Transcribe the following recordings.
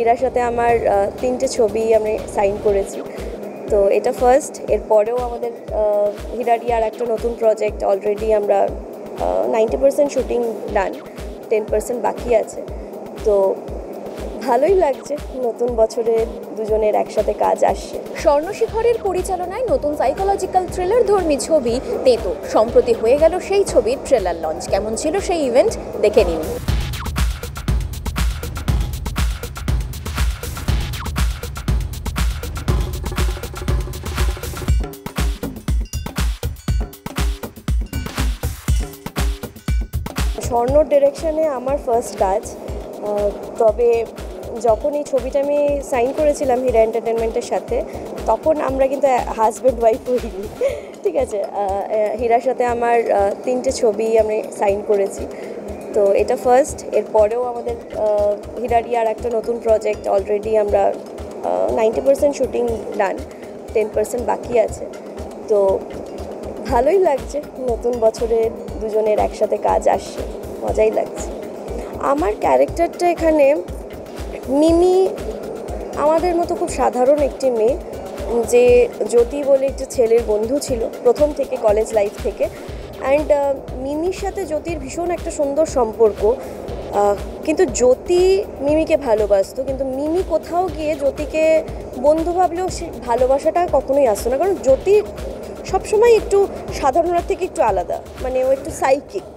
হীরার সাথে আমার 3টে ছবি আমি সাইন করেছি, তো এটা ফার্স্ট। এরপরেও আমাদের হীরারই আর একটা নতুন প্রজেক্ট অলরেডি আমরা 90% শুটিং ডান, 10% বাকি আছে। তো ভালোই লাগছে, নতুন বছরে দুজনের একসাথে কাজ আসছে। স্বর্ণশিখরের পরিচালনায় নতুন সাইকোলজিক্যাল থ্রিলার ধর্মী ছবি তেতো সম্প্রতি হয়ে গেল সেই ছবির ট্রেলার লঞ্চ। কেমন ছিল সেই ইভেন্ট দেখে নিন। স্বর্ণর ডিরেকশনে আমার ফার্স্ট কাজ, তবে যখন এই ছবিটা আমি সাইন করেছিলাম হীরা এন্টারটেনমেন্টের সাথে, তখন আমরা কিন্তু হাজব্যান্ড ওয়াইফ হইনি, ঠিক আছে। হীরার সাথে আমার 3টে ছবি আমি সাইন করেছি, তো এটা ফার্স্ট। এরপরেও আমাদের হীরারই আর একটা নতুন প্রজেক্ট অলরেডি আমরা 90% শুটিং ডান, 10% বাকি আছে। তো ভালোই লাগছে, নতুন বছরে দুজনের একসাথে কাজ আসছে, মজাই লাগছে। আমার ক্যারেক্টারটা এখানে মিমি আমাদের মতো খুব সাধারণ একটি মেয়ে, যে জ্যোতি বলে একটা ছেলের বন্ধু ছিল প্রথম থেকে, কলেজ লাইফ থেকে। অ্যান্ড মিমির সাথে জ্যোতির ভীষণ একটা সুন্দর সম্পর্ক, কিন্তু জ্যোতি মিমিকে ভালোবাসতো, কিন্তু মিমি কোথাও গিয়ে জ্যোতিকে বন্ধু ভাবলেও সে ভালোবাসাটা কখনোই আসতো না, কারণ জ্যোতি সবসময় একটু সাধারণের থেকে একটু আলাদা, মানে ও একটু সাইকিক,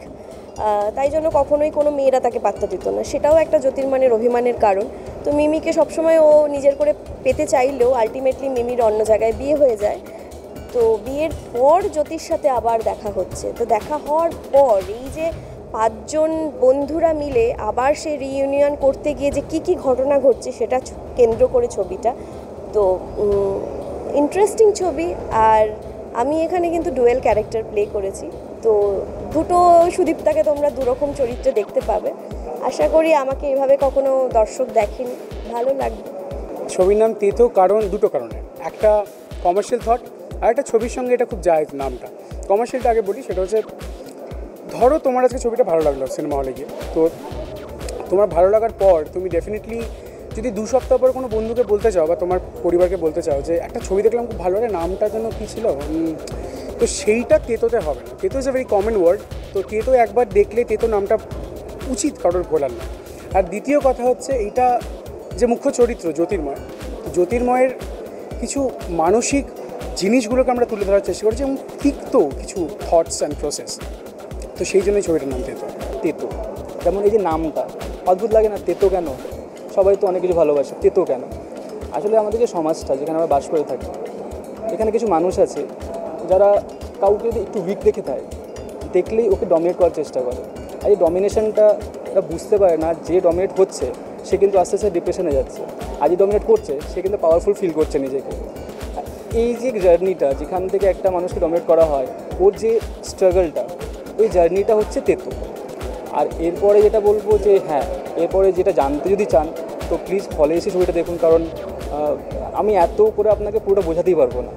তাই জন্য কখনোই কোনো মেয়েরা তাকে পাত্তা দিত না। সেটাও একটা জ্যোতির্মানের অভিমানের কারণ। তো মিমিকে সবসময় ও নিজের করে পেতে চাইলেও আলটিমেটলি মিমির অন্য জায়গায় বিয়ে হয়ে যায়। তো বিয়ের পর জ্যোতির সাথে আবার দেখা হচ্ছে, তো দেখা হওয়ার পর এই যে 5জন বন্ধুরা মিলে আবার সে রিইউনিয়ন করতে গিয়ে যে কী কী ঘটনা ঘটছে সেটা কেন্দ্র করে ছবিটা। তো ইন্টারেস্টিং ছবি। আর আমি এখানে কিন্তু ডুয়েল ক্যারেক্টার প্লে করেছি, তো দুটো সুদীপ্তাকে তোমরা দুরকম চরিত্রে দেখতে পাবে। আশা করি আমাকে এভাবে কখনো দর্শক দেখেনি, ভালো লাগবে। ছবির নাম তেতো কারণ দুটো কারণে, একটা কমার্শিয়াল থট, আর একটা ছবির সঙ্গে এটা খুব যায় নামটা। কমার্শিয়ালটা আগে বলি, সেটা হচ্ছে ধরো তোমার আজকে ছবিটা ভালো লাগলো সিনেমা হলে গিয়ে, তো তোমার ভালো লাগার পর তুমি ডেফিনেটলি যদি 2 সপ্তাহ পর কোনো বন্ধুকে বলতে চাও বা তোমার পরিবারকে বলতে চাও যে একটা ছবি দেখলাম খুব ভালো লাগে, নামটা যেন কী ছিল, তো সেইটা তেতোতে হবে না। তেতো is a very common word, তো তেতো একবার দেখলে তেতো নামটা উচিত কারোর ভোলার না। আর দ্বিতীয় কথা হচ্ছে, এইটা যে মুখ্য চরিত্র জ্যোতির্ময়, জ্যোতির্ময়ের কিছু মানসিক জিনিসগুলোকে আমরা তুলে ধরার চেষ্টা করছি এবং তিক্ত কিছু থটস অ্যান্ড প্রসেস, তো সেই জন্যই ছবিটার নাম তেতো। তেতো যেমন এই যে নামটা অদ্ভুত লাগে না, তেতো কেন? সবাই তো অনেক কিছু ভালোবাসে, তেতো কেন? আসলে আমাদের যে সমাজটা যেখানে আমরা বাস করে থাকি, এখানে কিছু মানুষ আছে যারা কাউকে যদি একটু উইক দেখে থাকে, দেখলেই ওকে ডমিনেট করার চেষ্টা করে। আর এই ডমিনেশনটা বুঝতে পারে না, যে ডমিনেট হচ্ছে সে কিন্তু আস্তে আস্তে ডিপ্রেশনে যাচ্ছে, আর যে ডমিনেট করছে সে কিন্তু পাওয়ারফুল ফিল করছে নিজেকে। এই যে জার্নিটা যেখান থেকে একটা মানুষকে ডমিনেট করা হয়, ওর যে স্ট্রাগলটা, ওই জার্নিটা হচ্ছে তেতো। আর এরপরে যেটা বলবো যে হ্যাঁ, এরপরে যেটা জানতে যদি চান তো প্লিজ হলে এসে ছবিটা দেখুন, কারণ আমি এত করে আপনাকে পুরোটা বোঝাতেই পারবো না।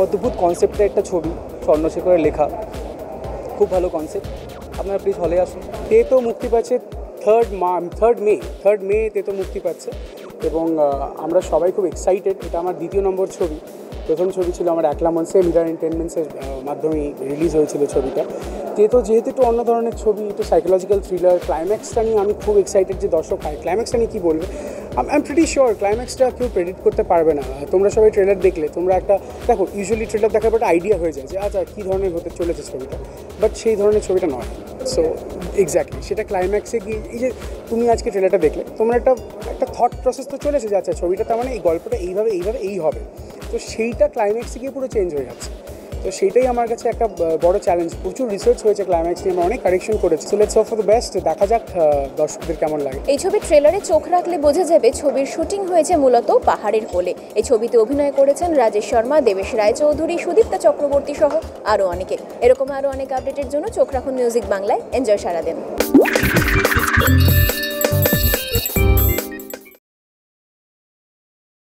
অদ্ভুত কনসেপ্টে একটা ছবি, স্বর্ণশিখরের লেখা, খুব ভালো কনসেপ্ট, আপনারা প্লিজ হলে আসুন। তেতো মুক্তি পাচ্ছে 3rd মে তেতো মুক্তি পাচ্ছে, এবং আমরা সবাই খুব এক্সাইটেড। এটা আমার 2য় নম্বর ছবি। প্রথম ছবি ছিল আমার একলা মঞ্চে, হীরা এন্টারটেনমেন্টসের মাধ্যমে রিলিজ হয়েছিল ছবিটা। তেতো যেহেতু একটু অন্য ধরনের ছবি, একটু সাইকোলজিক্যাল থ্রিলার, ক্লাইম্যাক্সটা নিয়ে আমি খুব এক্সাইটেড যে দর্শক ক্লাইম্যাক্সটা নিয়ে কী বলবে। আই এম প্রিটি শিওর ক্লাইম্যাক্সটা কেউ প্রেডিক্ট করতে পারবে না। তোমরা সবাই ট্রেলার দেখলে তোমরা একটা দেখো, ইউজুয়ালি ট্রেলার দেখার পর একটা আইডিয়া হয়ে যায় যে আচ্ছা কী ধরনের হতে চলেছে ছবিটা, বাট সেই ধরনের ছবিটা নয়। সো এক্স্যাক্টলি সেটা ক্লাইম্যাক্সে গিয়ে, এই যে তুমি আজকে ট্রেলারটা দেখলে, তোমার একটা থট প্রসেস তো চলেছে যে আচ্ছা ছবিটা তার মানে এই গল্পটা এইভাবে এই হবে, তো সেইটা ক্লাইম্যাক্সে গিয়ে পুরো চেঞ্জ হয়ে যাচ্ছে। তো সেইটাই আমার কাছে একটা বড় চ্যালেঞ্জ। প্রচুর রিসার্চ হয়েছে ক্লাইম্যাক্স নিয়ে, আমরা অনেক কারেকশন করেছি। So let's hope for the best. দেখা যাক দর্শকদের কেমন লাগে। এই ছবির ট্রেলারে চোখ রাখলে বোঝা যাবে ছবির শুটিং হয়েছে মূলত পাহাড়ের কোলে। এই ছবিতে অভিনয় করেছেন রাজেশ শর্মা, দেবেশ রায়চৌধুরী, সুদীপ্তা চক্রবর্তী সহ আরও অনেকে। এরকম আরও অনেক আপডেটের জন্য চোখ রাখুন মিউজিক বাংলায়। এনজয় সারাদিন।